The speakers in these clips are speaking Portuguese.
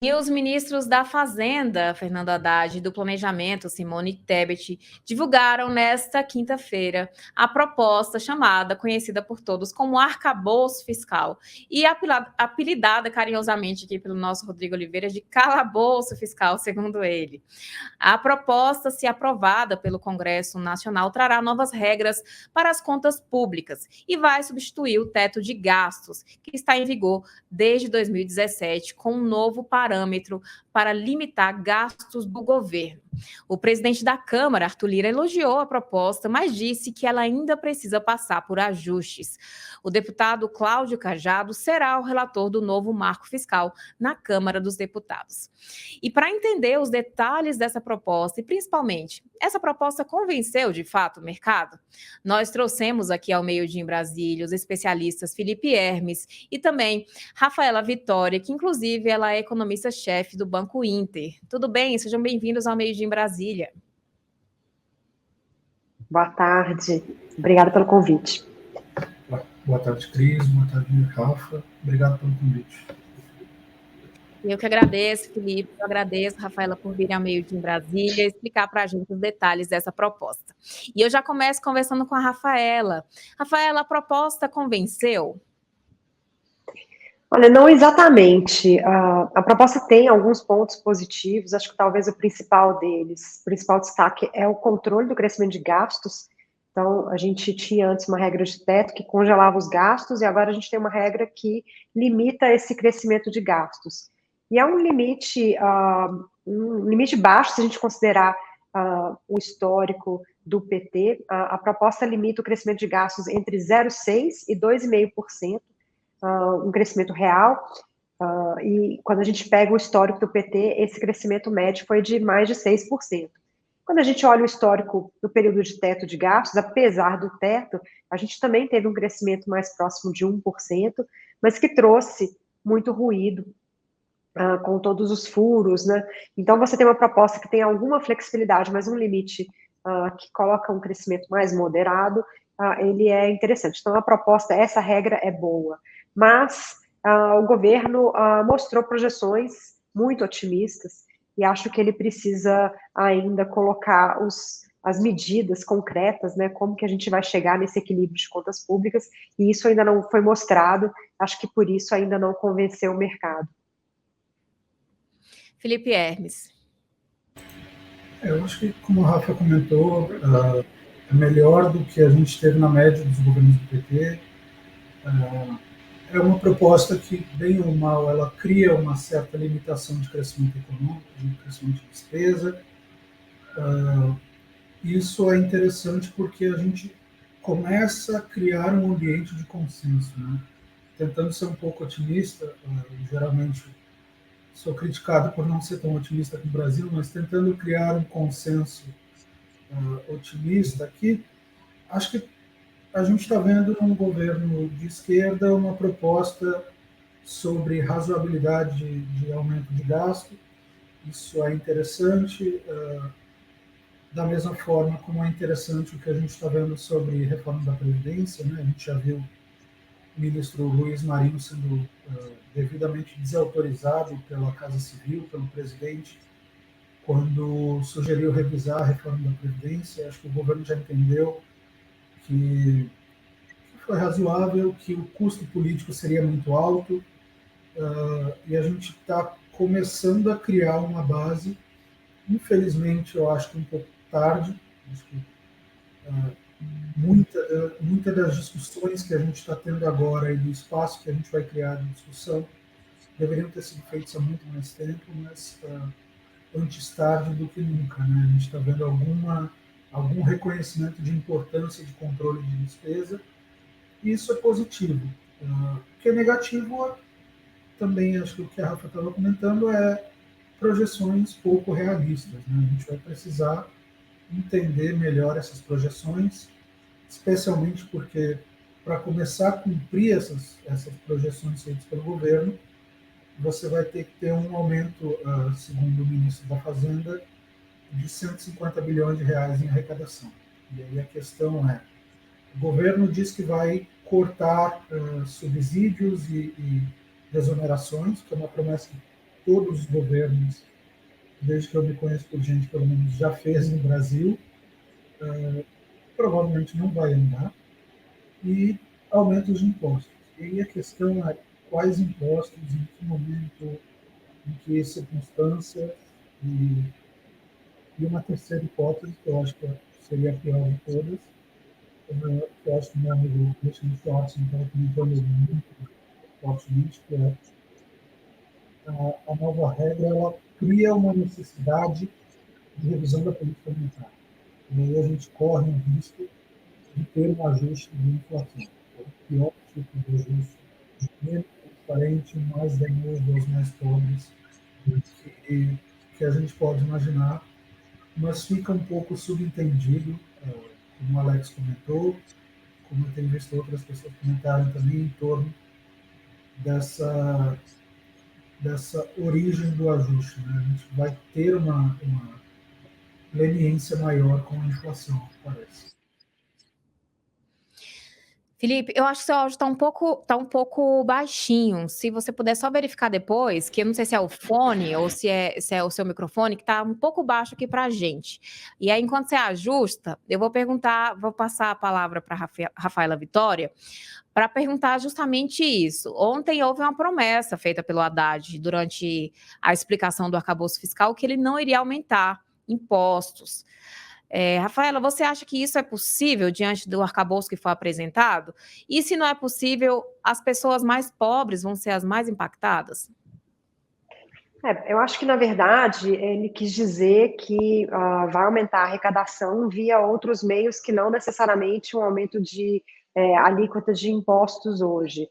E os ministros da Fazenda, Fernando Haddad, e do Planejamento, Simone Tebet, divulgaram nesta quinta-feira a proposta conhecida por todos como arcabouço fiscal, e apelidada carinhosamente aqui pelo nosso Rodrigo Oliveira de calabouço fiscal, segundo ele. A proposta, se aprovada pelo Congresso Nacional, trará novas regras para as contas públicas e vai substituir o teto de gastos, que está em vigor desde 2017, com um novo parâmetro para limitar gastos do governo. O presidente da Câmara, Arthur Lira, elogiou a proposta, mas disse que ela ainda precisa passar por ajustes. O deputado Cláudio Cajado será o relator do novo marco fiscal na Câmara dos Deputados. E para entender os detalhes dessa proposta, e principalmente, essa proposta convenceu de fato o mercado? Nós trouxemos aqui ao Meio-Dia em Brasília os especialistas Felipe Hermes e também Rafaela Vitória, que inclusive ela é economista-chefe do Banco Inter. Tudo bem? Sejam bem-vindos ao Meio-Dia em Brasília. Boa tarde. Obrigada pelo convite. Boa tarde, Cris. Boa tarde, Rafa. Obrigado pelo convite. Eu que agradeço, Felipe, eu agradeço, Rafaela, por vir ao Meio-Dia em Brasília e explicar para a gente os detalhes dessa proposta. E eu já começo conversando com a Rafaela. Rafaela, a proposta convenceu? Olha, não exatamente. A proposta tem alguns pontos positivos, acho que talvez o principal deles, o principal destaque é o controle do crescimento de gastos. Então, a gente tinha antes uma regra de teto que congelava os gastos e agora a gente tem uma regra que limita esse crescimento de gastos. E é um limite baixo se a gente considerar o histórico do PT. A proposta limita o crescimento de gastos entre 0,6% e 2,5%. Um crescimento real, e quando a gente pega o histórico do PT, esse crescimento médio foi de mais de 6%. Quando a gente olha o histórico do período de teto de gastos, apesar do teto, a gente também teve um crescimento mais próximo de 1%, mas que trouxe muito ruído, com todos os furos, né? Então, você tem uma proposta que tem alguma flexibilidade, mas um limite que coloca um crescimento mais moderado, ele é interessante. Então, a proposta, essa regra é boa. Mas o governo mostrou projeções muito otimistas e acho que ele precisa ainda colocar as medidas concretas, né, como que a gente vai chegar nesse equilíbrio de contas públicas, e isso ainda não foi mostrado, acho que por isso ainda não convenceu o mercado. Felipe Hermes. Eu acho que, como a Rafa comentou, é melhor do que a gente teve na média dos governos do PT. É uma proposta que, bem ou mal, ela cria uma certa limitação de crescimento econômico, de crescimento de despesa. Isso é interessante porque a gente começa a criar um ambiente de consenso, né? Tentando ser um pouco otimista, geralmente sou criticado por não ser tão otimista aqui no Brasil, mas tentando criar um consenso otimista aqui, acho que a gente está vendo num governo de esquerda uma proposta sobre razoabilidade de aumento de gasto. Isso é interessante, da mesma forma como é interessante o que a gente está vendo sobre reforma da Previdência, né? A gente já viu o ministro Luiz Marinho sendo devidamente desautorizado pela Casa Civil, pelo presidente, quando sugeriu revisar a reforma da Previdência. Acho que o governo já entendeu que foi razoável, que o custo político seria muito alto, e a gente está começando a criar uma base. Infelizmente, eu acho que um pouco tarde. Acho que muita das discussões que a gente está tendo agora e do espaço que a gente vai criar de discussão deveriam ter sido feitos há muito mais tempo, mas antes tarde do que nunca, né? A gente está vendo algum reconhecimento de importância de controle de despesa, e isso é positivo. O que é negativo também, acho que o que a Rafa estava comentando, é projeções pouco realistas, né? A gente vai precisar entender melhor essas projeções, especialmente porque, para começar a cumprir essas projeções feitas pelo governo, você vai ter que ter um aumento, segundo o ministro da Fazenda, de 150 bilhões de reais em arrecadação. E aí a questão é, o governo diz que vai cortar subsídios e desonerações, que é uma promessa que todos os governos, desde que eu me conheço por gente, pelo menos já fez no Brasil, provavelmente não vai andar, e aumento de impostos. E aí a questão é quais impostos, em que momento, em que circunstância, e uma terceira hipótese, que eu acho que seria a pior de todas, que eu acho que o meu amigo Richard Schwartz estava comentando muito fortemente, que é a nova regra, ela cria uma necessidade de revisão da política monetária. E aí a gente corre um risco de ter um ajuste de inflação. É o pior tipo de ajuste, menos transparente, mais danoso aos mais pobres que a gente pode imaginar, mas fica um pouco subentendido, como o Alex comentou, como eu tenho visto outras pessoas comentarem também, em torno dessa origem do ajuste. Né? A gente vai ter uma leniência maior com a inflação, parece. Felipe, eu acho que seu áudio tá um pouco baixinho. Se você puder só verificar depois, que eu não sei se é o fone ou se é o seu microfone, que tá um pouco baixo aqui pra gente. E aí, enquanto você ajusta, eu vou passar a palavra para Rafaela Vitória, para perguntar justamente isso. Ontem houve uma promessa feita pelo Haddad durante a explicação do arcabouço fiscal que ele não iria aumentar impostos. Rafaela, você acha que isso é possível diante do arcabouço que foi apresentado? E se não é possível, as pessoas mais pobres vão ser as mais impactadas? Eu acho que, na verdade, ele quis dizer que vai aumentar a arrecadação via outros meios que não necessariamente um aumento de alíquota de impostos hoje.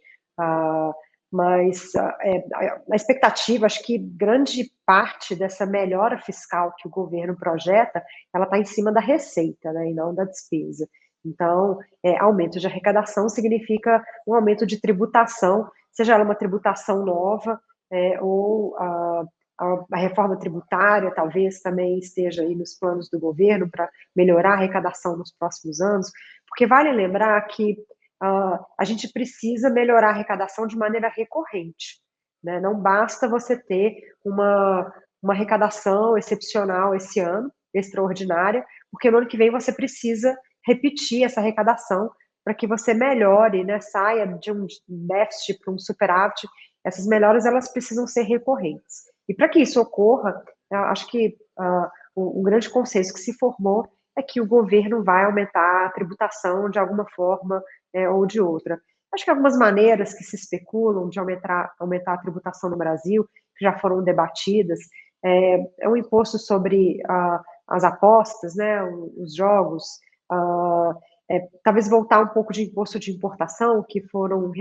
Mas a expectativa, acho que grande parte dessa melhora fiscal que o governo projeta, ela está em cima da receita, né, e não da despesa. Então, aumento de arrecadação significa um aumento de tributação, seja ela uma tributação nova, ou a reforma tributária talvez também esteja aí nos planos do governo para melhorar a arrecadação nos próximos anos, porque vale lembrar que a gente precisa melhorar a arrecadação de maneira recorrente, né? Não basta você ter uma arrecadação excepcional esse ano, extraordinária, porque no ano que vem você precisa repetir essa arrecadação para que você melhore, né? Saia de um déficit para um superávit. Essas melhoras, elas precisam ser recorrentes. E para que isso ocorra, acho que um grande consenso que se formou é que o governo vai aumentar a tributação de alguma forma ou de outra. Acho que algumas maneiras que se especulam de aumentar a tributação no Brasil, que já foram debatidas, é um imposto sobre as apostas, né, os jogos, talvez voltar um pouco de imposto de importação, que foram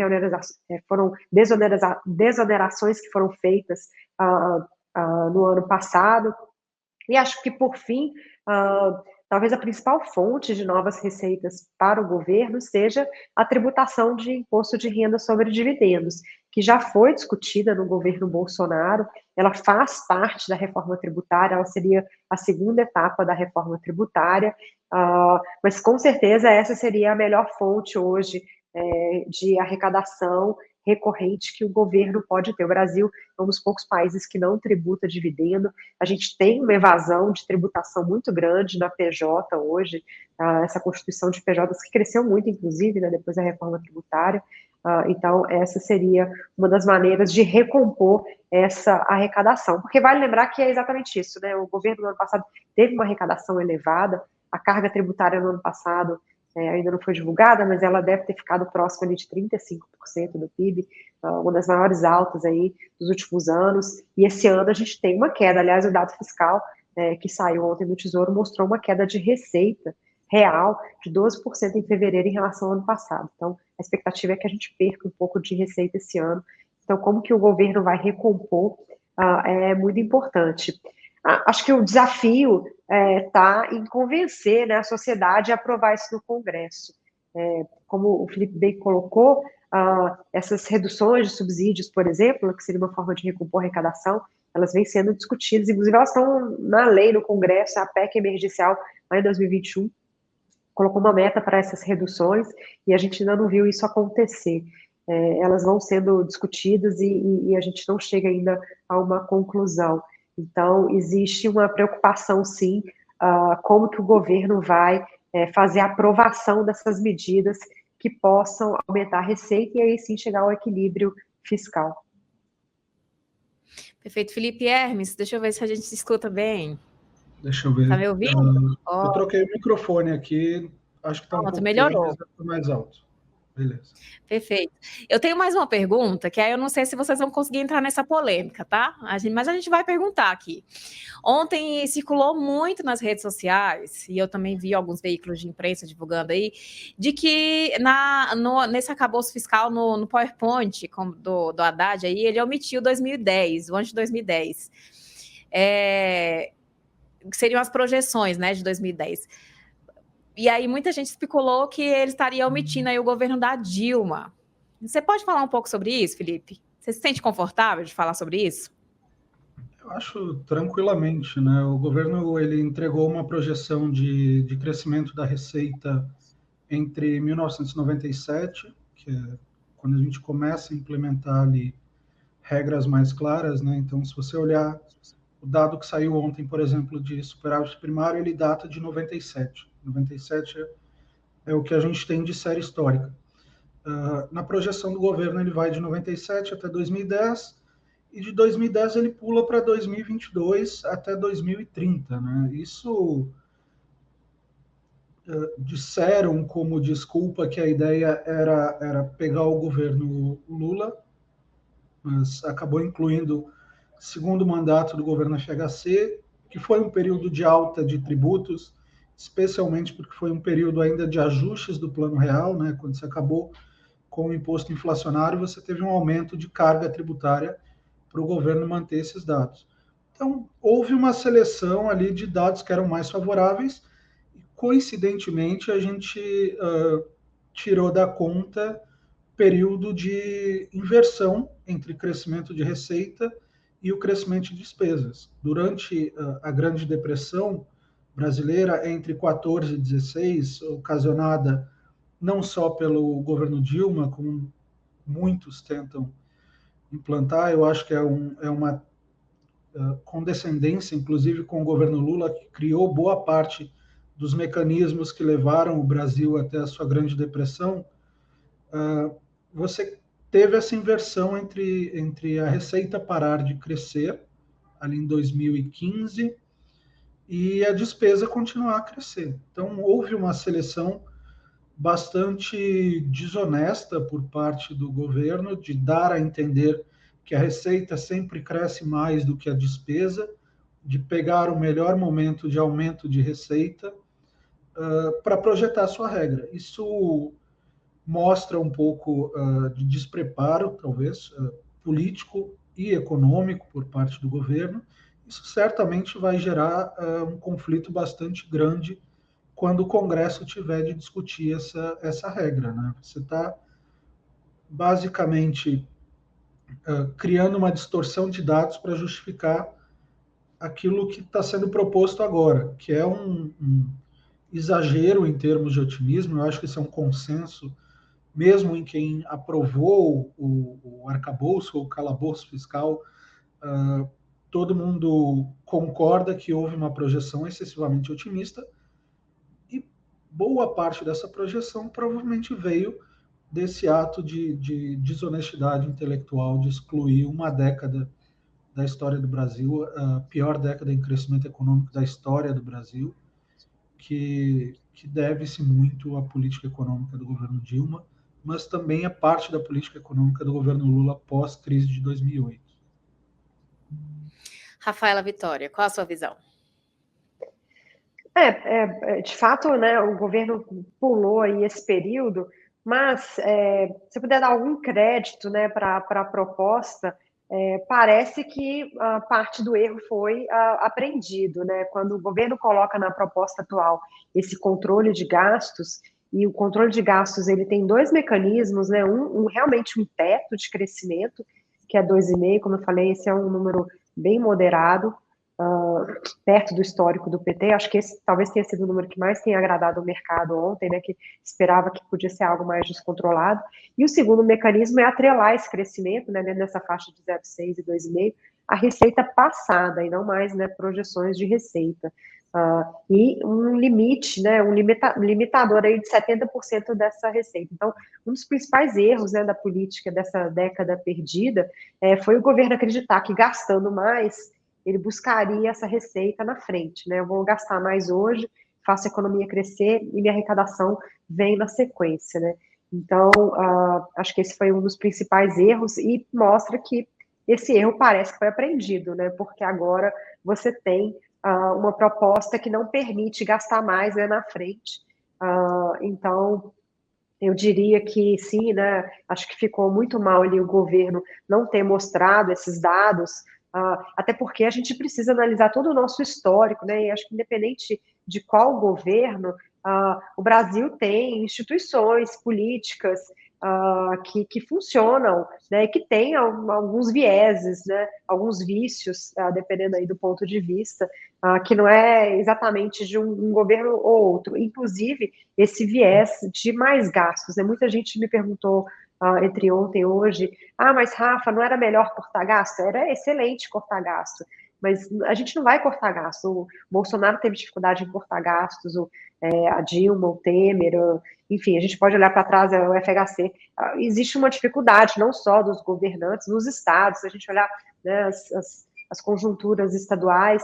desonerações que foram feitas no ano passado. E acho que, por fim, talvez a principal fonte de novas receitas para o governo seja a tributação de imposto de renda sobre dividendos, que já foi discutida no governo Bolsonaro. Ela faz parte da reforma tributária, ela seria a segunda etapa da reforma tributária, mas com certeza essa seria a melhor fonte hoje de arrecadação recorrente que o governo pode ter. O Brasil é um dos poucos países que não tributa dividendo. A gente tem uma evasão de tributação muito grande na PJ hoje, essa constituição de PJs que cresceu muito, inclusive, né, depois da reforma tributária. Então, essa seria uma das maneiras de recompor essa arrecadação. Porque vale lembrar que é exatamente isso, né? O governo no ano passado teve uma arrecadação elevada, a carga tributária no ano passado ainda não foi divulgada, mas ela deve ter ficado próxima ali de 35% do PIB, uma das maiores altas aí dos últimos anos, e esse ano a gente tem uma queda. Aliás, o dado fiscal que saiu ontem do Tesouro mostrou uma queda de receita real de 12% em fevereiro em relação ao ano passado. Então, a expectativa é que a gente perca um pouco de receita esse ano. Então, como que o governo vai recompor é muito importante. Acho que o desafio está em convencer, né, a sociedade a aprovar isso no Congresso. Como o Felipe bem colocou, essas reduções de subsídios, por exemplo, que seria uma forma de recompor a arrecadação, elas vêm sendo discutidas, inclusive elas estão na lei no Congresso, a PEC emergencial, lá em 2021, colocou uma meta para essas reduções, e a gente ainda não viu isso acontecer. elas vão sendo discutidas e a gente não chega ainda a uma conclusão. Então, existe uma preocupação, sim, como que o governo vai fazer a aprovação dessas medidas que possam aumentar a receita e aí sim chegar ao equilíbrio fiscal. Perfeito. Felipe Hermes, deixa eu ver se a gente se escuta bem. Deixa eu ver. Tá me ouvindo? Eu troquei o microfone aqui, acho que está um pouco melhorou. mais alto. Beleza. Perfeito. Eu tenho mais uma pergunta, que aí eu não sei se vocês vão conseguir entrar nessa polêmica, tá? Mas a gente vai perguntar aqui. Ontem circulou muito nas redes sociais, e eu também vi alguns veículos de imprensa divulgando aí, de que nesse arcabouço fiscal, no PowerPoint do Haddad, aí, ele omitiu 2010, o ano de 2010. Que seriam as projeções, né, de 2010. E aí muita gente especulou que ele estaria omitindo aí o governo da Dilma. Você pode falar um pouco sobre isso, Felipe? Você se sente confortável de falar sobre isso? Eu acho tranquilamente, né? O governo ele entregou uma projeção de crescimento da receita entre 1997, que é quando a gente começa a implementar ali regras mais claras, né? Então, se você olhar o dado que saiu ontem, por exemplo, de superávit primário, ele data de 97. 97 é o que a gente tem de série histórica. Na projeção do governo, ele vai de 97 até 2010, e de 2010 ele pula para 2022 até 2030. Né? Isso disseram como desculpa que a ideia era pegar o governo Lula, mas acabou incluindo segundo mandato do governo FHC, que foi um período de alta de tributos, especialmente porque foi um período ainda de ajustes do Plano Real, né? Quando se acabou com o imposto inflacionário, você teve um aumento de carga tributária para o governo manter esses dados. Então, houve uma seleção ali de dados que eram mais favoráveis, e coincidentemente a gente tirou da conta período de inversão entre crescimento de receita e o crescimento de despesas. Durante a Grande Depressão brasileira, entre 14 e 16, ocasionada não só pelo governo Dilma, como muitos tentam implantar, eu acho que é uma condescendência, inclusive com o governo Lula, que criou boa parte dos mecanismos que levaram o Brasil até a sua Grande Depressão. Você teve essa inversão entre a receita parar de crescer, ali em 2015, e a despesa continuar a crescer. Então, houve uma seleção bastante desonesta por parte do governo de dar a entender que a receita sempre cresce mais do que a despesa, de pegar o melhor momento de aumento de receita para projetar a sua regra. Isso mostra um pouco de despreparo, talvez, político e econômico por parte do governo. Isso certamente vai gerar um conflito bastante grande quando o Congresso tiver de discutir essa regra. Né? Você está, basicamente, criando uma distorção de dados para justificar aquilo que está sendo proposto agora, que é um exagero em termos de otimismo. Eu acho que isso é um consenso mesmo em quem aprovou o arcabouço ou o calabouço fiscal, todo mundo concorda que houve uma projeção excessivamente otimista, e boa parte dessa projeção provavelmente veio desse ato de desonestidade intelectual, de excluir uma década da história do Brasil, a pior década em crescimento econômico da história do Brasil, que deve-se muito à política econômica do governo Dilma, mas também a parte da política econômica do governo Lula pós-crise de 2008. Rafaela Vitória, qual a sua visão? De fato, né, o governo pulou aí esse período, mas se puder dar algum crédito, né, para a proposta, parece que a parte do erro foi aprendido, né? Quando o governo coloca na proposta atual esse controle de gastos, e o controle de gastos ele tem dois mecanismos, né? Realmente um teto de crescimento, que é 2,5, como eu falei, esse é um número bem moderado, perto do histórico do PT. Acho que esse talvez tenha sido o número que mais tenha agradado o mercado ontem, né, que esperava que podia ser algo mais descontrolado. E o segundo mecanismo é atrelar esse crescimento, né, dentro dessa faixa de 0,6 e 2,5, a receita passada, e não mais, né, projeções de receita. E um limite, né, um limitador aí de 70% dessa receita. Então, um dos principais erros, né, da política dessa década perdida foi o governo acreditar que gastando mais, ele buscaria essa receita na frente, né? Eu vou gastar mais hoje, faço a economia crescer e minha arrecadação vem na sequência, né? Então, acho que esse foi um dos principais erros e mostra que esse erro parece que foi aprendido, né? Porque agora você tem uma proposta que não permite gastar mais, né, na frente. Então, eu diria que sim, né? Acho que ficou muito mal ali o governo não ter mostrado esses dados, até porque a gente precisa analisar todo o nosso histórico, né? E acho que independente de qual governo, o Brasil tem instituições políticas que funcionam, né? E que têm alguns vieses, né? Alguns vícios, dependendo aí do ponto de vista, que não é exatamente de um governo ou outro. Inclusive, esse viés de mais gastos, né? Muita gente me perguntou entre ontem e hoje, mas Rafa, não era melhor cortar gasto? Era excelente cortar gasto, mas a gente não vai cortar gasto. O Bolsonaro teve dificuldade em cortar gastos, a Dilma, o Temer, enfim, a gente pode olhar para trás, o FHC. Existe uma dificuldade, não só dos governantes, nos estados, se a gente olhar, né, as conjunturas estaduais,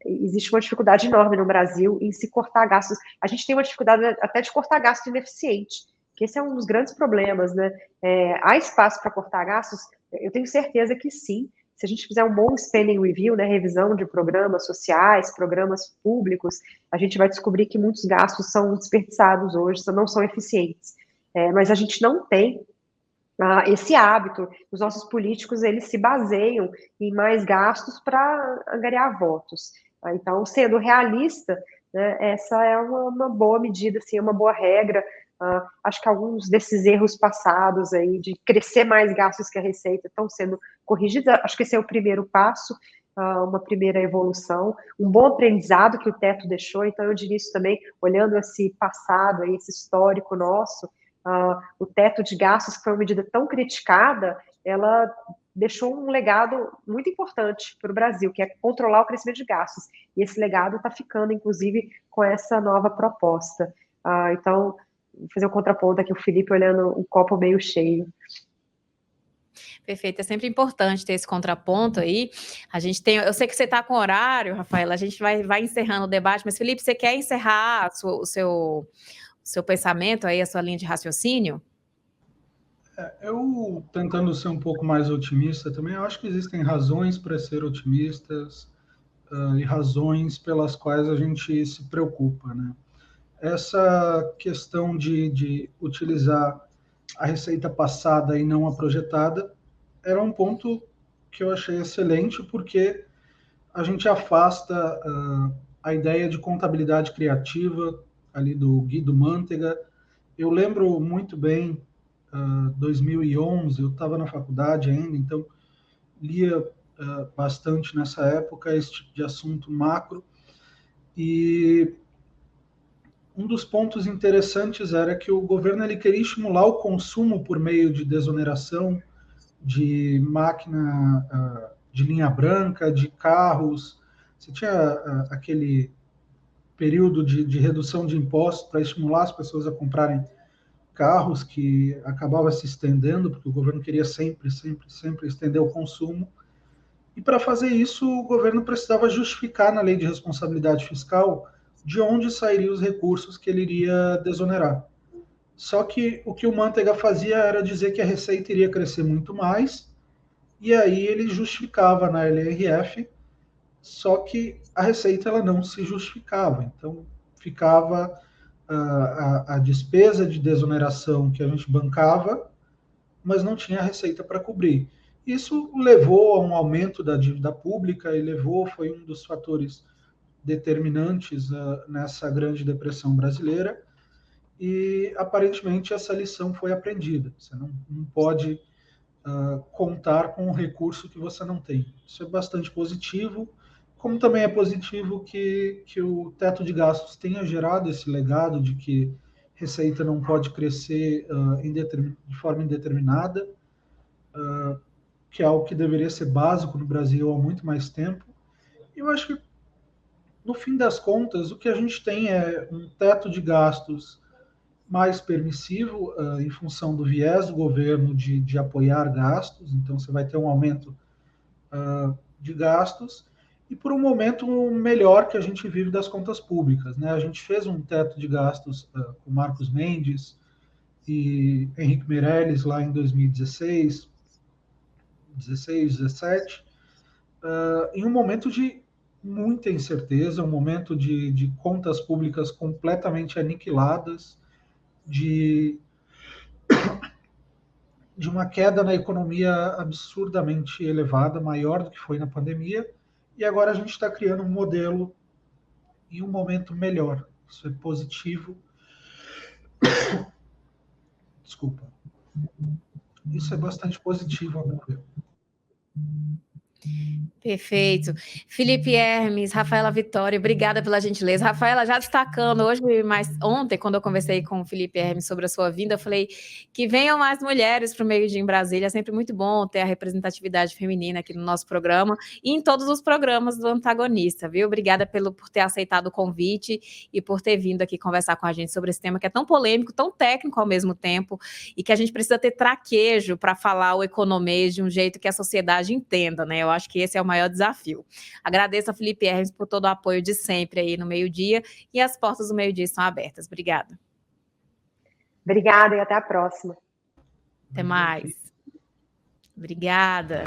existe uma dificuldade enorme no Brasil em se cortar gastos. A gente tem uma dificuldade até de cortar gasto ineficiente, que esse é um dos grandes problemas, né? Há espaço para cortar gastos? Eu tenho certeza que sim. Se a gente fizer um bom spending review, né, revisão de programas sociais, programas públicos, a gente vai descobrir que muitos gastos são desperdiçados hoje, não são eficientes. Mas a gente não tem esse hábito. Os nossos políticos, eles se baseiam em mais gastos para angariar votos. Então, sendo realista, né, essa é uma boa medida, assim, uma boa regra. Acho que alguns desses erros passados aí, de crescer mais gastos que a receita, estão sendo corrigidos. Acho que esse é o primeiro passo, uma primeira evolução, um bom aprendizado que o teto deixou. Então, eu diria isso também, olhando esse passado, aí, esse histórico nosso, o teto de gastos, que foi uma medida tão criticada, ela deixou um legado muito importante para o Brasil, que é controlar o crescimento de gastos. E esse legado está ficando, inclusive, com essa nova proposta. Então, vou fazer um contraponto aqui, o Felipe olhando o copo meio cheio. Perfeito, é sempre importante ter esse contraponto aí. A gente tem, eu sei que você está com horário, Rafaela, a gente vai encerrando o debate, mas Felipe, você quer encerrar o seu pensamento aí, a sua linha de raciocínio? Eu, tentando ser um pouco mais otimista também, eu acho que existem razões para ser otimistas e razões pelas quais a gente se preocupa, né? Essa questão de utilizar a receita passada e não a projetada era um ponto que eu achei excelente, porque a gente afasta a ideia de contabilidade criativa ali do Guido Mantega. Eu lembro muito bem, 2011, eu estava na faculdade ainda, então lia bastante nessa época esse tipo de assunto macro, e um dos pontos interessantes era que o governo ele queria estimular o consumo por meio de desoneração de máquina de linha branca, de carros. Você tinha aquele período de redução de impostos para estimular as pessoas a comprarem carros, que acabava se estendendo, porque o governo queria sempre estender o consumo. E para fazer isso, o governo precisava justificar na lei de responsabilidade fiscal de onde sairiam os recursos que ele iria desonerar. Só que o que o Manteiga fazia era dizer que a receita iria crescer muito mais, e aí ele justificava na LRF, só que a receita ela não se justificava. Então ficava a despesa de desoneração que a gente bancava, mas não tinha receita para cobrir. Isso levou a um aumento da dívida pública e foi um dos fatores determinantes nessa grande depressão brasileira, e aparentemente essa lição foi aprendida. Você não pode contar com um recurso que você não tem. Isso é bastante positivo, como também é positivo que o teto de gastos tenha gerado esse legado de que receita não pode crescer de forma indeterminada, que é algo que deveria ser básico no Brasil há muito mais tempo. Eu acho que, no fim das contas, o que a gente tem é um teto de gastos mais permissivo em função do viés do governo de apoiar gastos, então você vai ter um aumento de gastos, e por um momento melhor que a gente vive das contas públicas, né? A gente fez um teto de gastos com Marcos Mendes e Henrique Meirelles lá em 2016, 17, em um momento de muita incerteza, um momento de contas públicas completamente aniquiladas, de uma queda na economia absurdamente elevada, maior do que foi na pandemia, e agora a gente está criando um modelo em um momento melhor. Isso é positivo. Desculpa. Isso é bastante positivo, a meu ver. Perfeito. Felipe Hermes, Rafaela Vitória, obrigada pela gentileza. Rafaela, já destacando hoje, mas ontem, quando eu conversei com o Felipe Hermes sobre a sua vinda, eu falei que venham mais mulheres para o meio-dia em Brasília. É sempre muito bom ter a representatividade feminina aqui no nosso programa e em todos os programas do Antagonista, viu? Obrigada por ter aceitado o convite e por ter vindo aqui conversar com a gente sobre esse tema que é tão polêmico, tão técnico ao mesmo tempo, e que a gente precisa ter traquejo para falar o economês de um jeito que a sociedade entenda, né? Eu acho que esse é o maior desafio. Agradeço a Felipe Hermes por todo o apoio de sempre aí no meio-dia, e as portas do meio-dia estão abertas. Obrigada. Obrigada e até a próxima. Até mais. Obrigada.